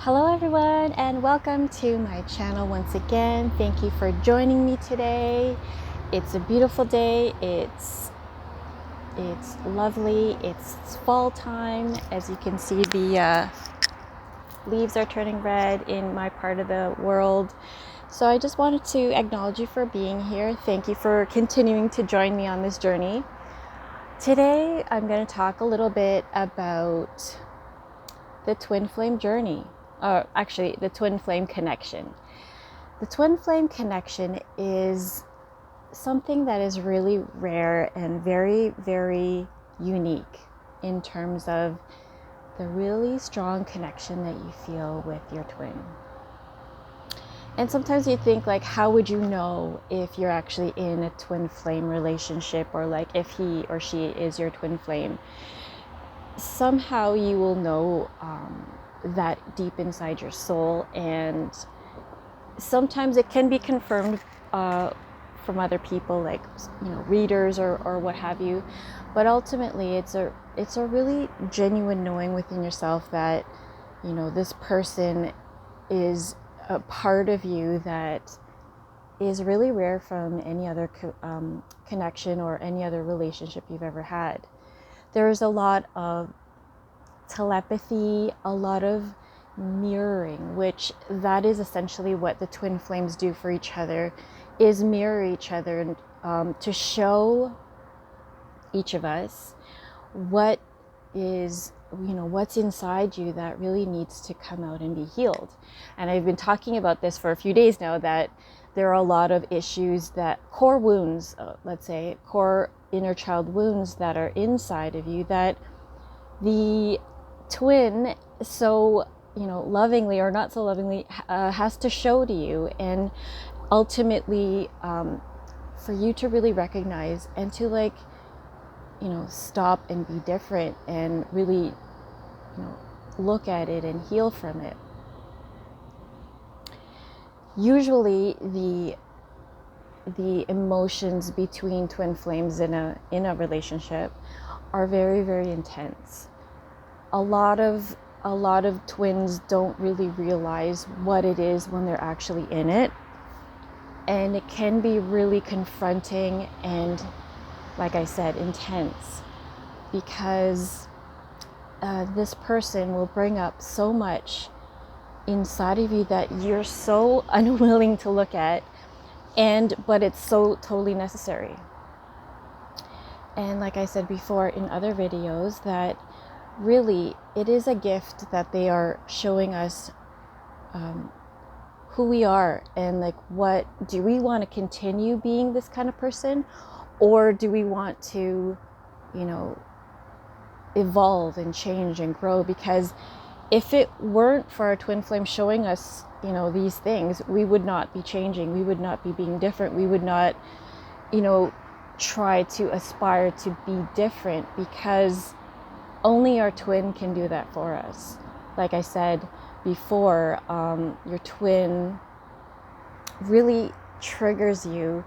Hello everyone and welcome to my channel once again. Thank you for joining me today. It's a beautiful day. It's lovely. It's fall time. As you can see, the leaves are turning red in my part of the world. So I just wanted to acknowledge you for being here. Thank you for continuing to join me on this journey. Today I'm going to talk a little bit about the twin flame journey. Actually, the twin flame connection. The twin flame connection is something that is really rare and very, very unique in terms of the really strong connection that you feel with your twin. And sometimes you think, like, how would you know if you're actually in a twin flame relationship, or like if he or she is your twin flame? Somehow you will know that deep inside your soul, and sometimes it can be confirmed from other people, like readers or what have you, but ultimately it's a really genuine knowing within yourself that this person is a part of you that is really rare from any other connection or any other relationship you've ever had. There's a lot of telepathy, a lot of mirroring, which that is essentially what the twin flames do for each other, is mirror each other and to show each of us what is what's inside you that really needs to come out and be healed. And I've been talking about this for a few days now, that there are a lot of issues, that core wounds, let's say core inner child wounds that are inside of you, that the twin so lovingly or not so lovingly has to show to you, and ultimately for you to really recognize and to stop and be different and really look at it and heal from it. Usually the emotions between twin flames in a relationship are very, very intense. A lot of twins don't really realize what it is when they're actually in it, and it can be really confronting and, like I said, intense, because this person will bring up so much inside of you that you're so unwilling to look at, but it's so totally necessary. And like I said before in other videos, that really it is a gift that they are showing us who we are, and like, what do we want to continue being, this kind of person, or do we want to evolve and change and grow? Because if it weren't for our twin flame showing us these things, we would not be changing, we would not be being different, we would not try to aspire to be different, because only our twin can do that for us. Like I said before, your twin really triggers you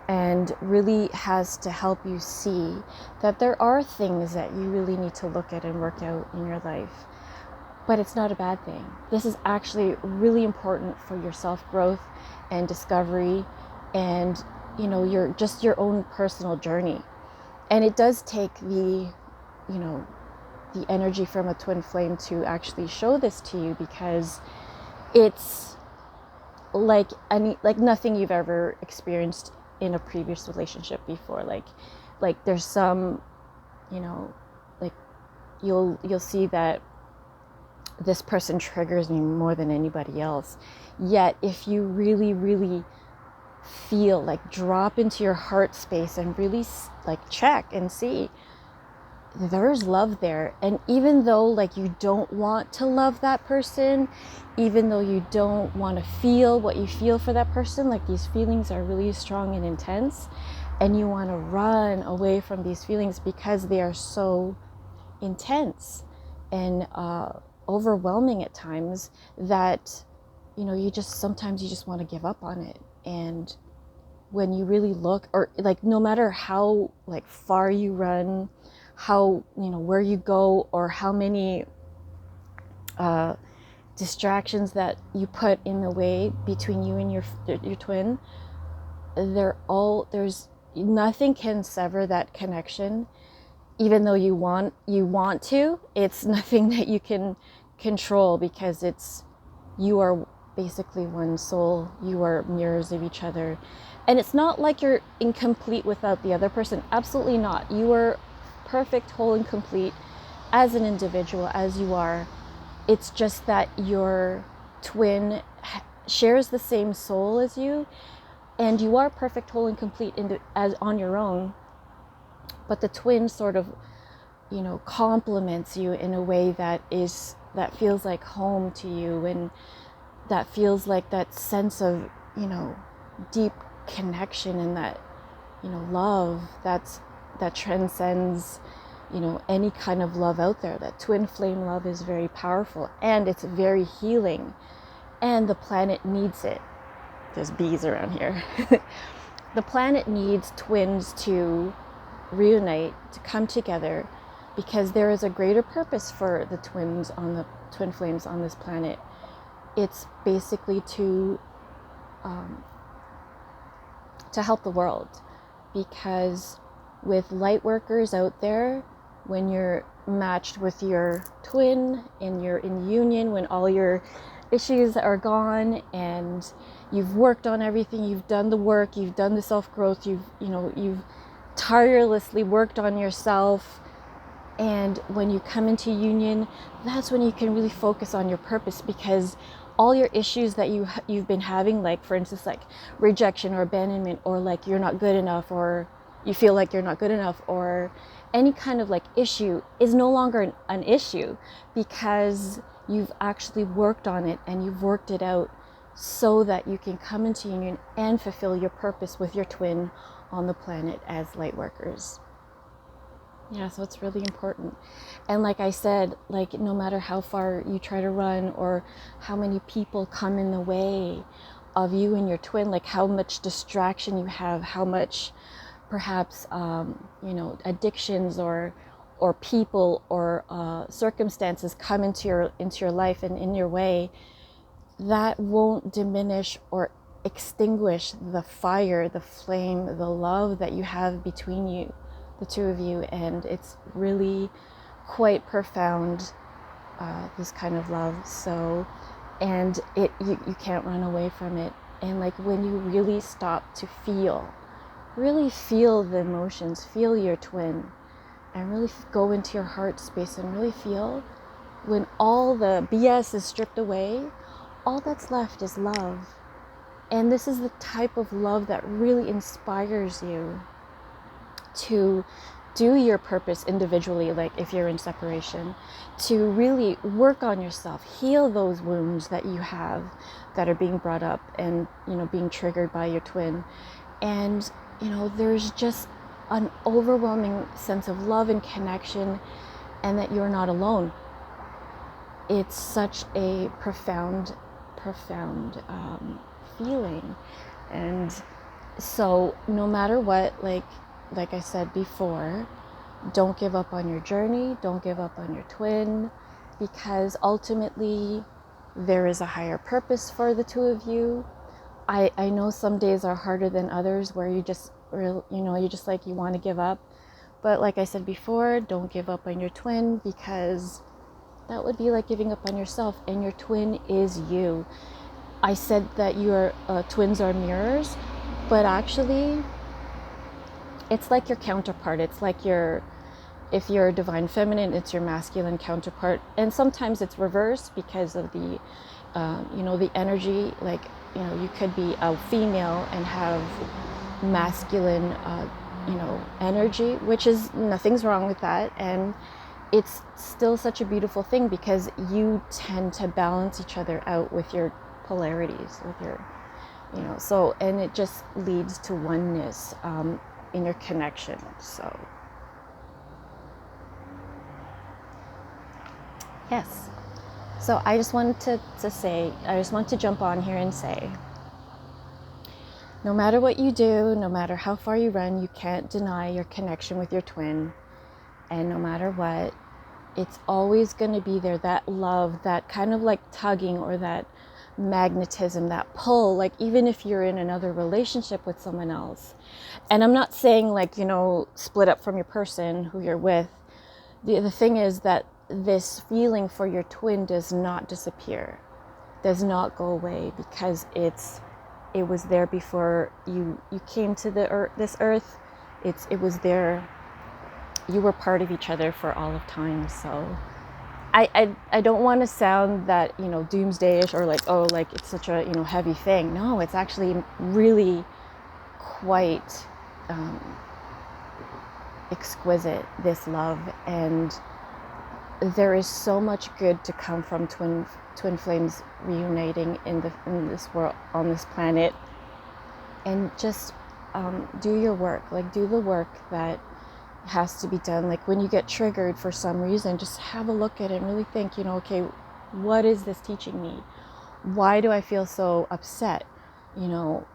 and really has to help you see that there are things that you really need to look at and work out in your life. But it's not a bad thing. This is actually really important for your self-growth and discovery, and your own personal journey. And it does take the energy from a twin flame to actually show this to you, because it's like nothing you've ever experienced in a previous relationship before. Like there's some like you'll see that this person triggers me more than anybody else, yet if you really, really feel, like, drop into your heart space and really check and see, there's love there. And even though you don't want to love that person, even though you don't want to feel what you feel for that person, these feelings are really strong and intense, and you want to run away from these feelings because they are so intense and overwhelming at times, that sometimes you just want to give up on it. And when you really look, or no matter how far you run, how where you go, or how many distractions that you put in the way between you and your twin, there's nothing can sever that connection. Even though you want to, it's nothing that you can control, because you are basically one soul. You are mirrors of each other. And it's not like you're incomplete without the other person. Absolutely not. You are perfect, whole, and complete as an individual, as you are. It's just that your twin shares the same soul as you, and you are perfect, whole, and complete as on your own. But the twin sort of, complements you in a way that feels like home to you, and that feels like that sense of, deep connection, and that, love that transcends, any kind of love out there. That twin flame love is very powerful, and it's very healing, and the planet needs it. There's bees around here. The planet needs twins to reunite, to come together, because there is a greater purpose for the twin flames on this planet. It's basically to help the world, because with light workers out there, when you're matched with your twin and you're in union, when all your issues are gone and you've worked on everything, you've done the work, you've done the self-growth, you've tirelessly worked on yourself, and when you come into union, that's when you can really focus on your purpose, because all your issues that you've been having, like for instance, like rejection or abandonment, or like you're not good enough, or you feel like you're not good enough, or any kind of like issue, is no longer an issue, because you've actually worked on it and you've worked it out, so that you can come into union and fulfill your purpose with your twin on the planet as light workers. Yeah, so it's really important. And like I said, like no matter how far you try to run, or how many people come in the way of you and your twin, like how much distraction you have, how much perhaps addictions or people or circumstances come into your life and in your way, that won't diminish or extinguish the fire, the flame, the love that you have between you, the two of you. And it's really quite profound, this kind of love. So, and you can't run away from it. And like when you really stop to really feel the emotions, feel your twin, and really go into your heart space and really feel, when all the BS is stripped away, all that's left is love. And this is the type of love that really inspires you to do your purpose individually, like if you're in separation, to really work on yourself, heal those wounds that you have that are being brought up and, being triggered by your twin. And, there's just an overwhelming sense of love and connection, and that you're not alone. It's such a profound feeling. And so no matter what, like I said before, don't give up on your journey, don't give up on your twin, because ultimately there is a higher purpose for the two of you. I know some days are harder than others, where you just like you want to give up. But like I said before, don't give up on your twin, because that would be like giving up on yourself, and your twin is you. I said that your twins are mirrors, but actually it's like your counterpart. It's like if you're divine feminine, it's your masculine counterpart. And sometimes it's reversed because of the the energy. Like, you could be a female and have masculine energy, which is, nothing's wrong with that. And it's still such a beautiful thing, because you tend to balance each other out with your polarities, with your, so, and it just leads to oneness in your connection. So yes, so I just wanted to jump on here and say, no matter what you do, no matter how far you run, you can't deny your connection with your twin. And no matter what, it's always going to be there, that love, that kind of like tugging or that magnetism, that pull, like even if you're in another relationship with someone else. And I'm not saying like, you know, split up from your person who you're with. The thing is that this feeling for your twin does not disappear, does not go away, because it was there before you came to this earth. It was there. You were part of each other for all of time. So I don't want to sound that, you know, doomsday-ish or like, oh, like it's such a, you know, heavy thing. No, it's actually really quite exquisite, this love. And there is so much good to come from twin flames reuniting in this world, on this planet. And just do your work, like do the work that has to be done. Like when you get triggered for some reason, just have a look at it and really think, you know, okay, what is this teaching me? Why do I feel so upset? You know,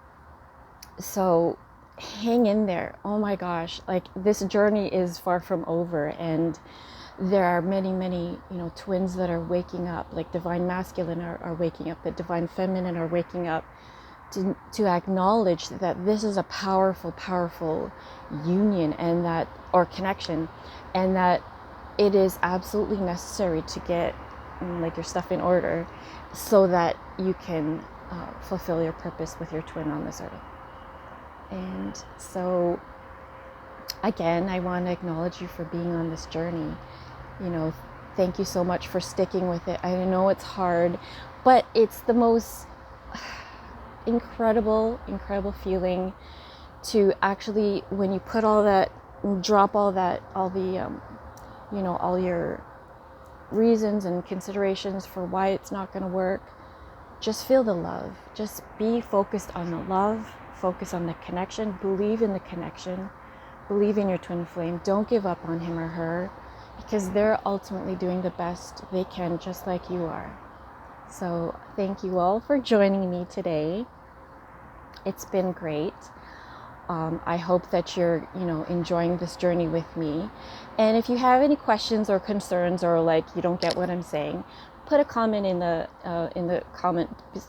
so hang in there. Oh my gosh, like this journey is far from over, and there are many, many, you know, twins that are waking up, like divine masculine are waking up, the divine feminine are waking up to acknowledge that this is a powerful, powerful union, and that, or connection, and that it is absolutely necessary to get like your stuff in order so that you can fulfill your purpose with your twin on this earth. And so again, I want to acknowledge you for being on this journey. You know, thank you so much for sticking with it. I know it's hard, but it's the most incredible feeling to actually, when you put all that, drop all that, all the you know, all your reasons and considerations for why it's not going to work, just feel the love, just be focused on the love, focus on the connection, believe in the connection, believe in your twin flame. Don't give up on him or her, because they're ultimately doing the best they can, just like you are. So thank you all for joining me today. It's been great. I hope that you're, you know, enjoying this journey with me. And if you have any questions or concerns, or like you don't get what I'm saying, put a comment in the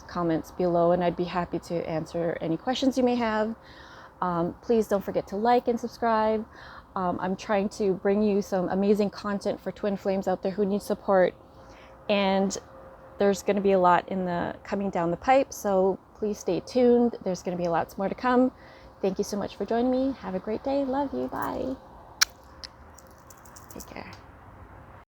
comments below, and I'd be happy to answer any questions you may have. Please don't forget to like and subscribe. I'm trying to bring you some amazing content for twin flames out there who need support, and there's going to be a lot coming down the pipe, so please stay tuned. There's going to be lots more to come. Thank you so much for joining me. Have a great day. Love you. Bye. Take care.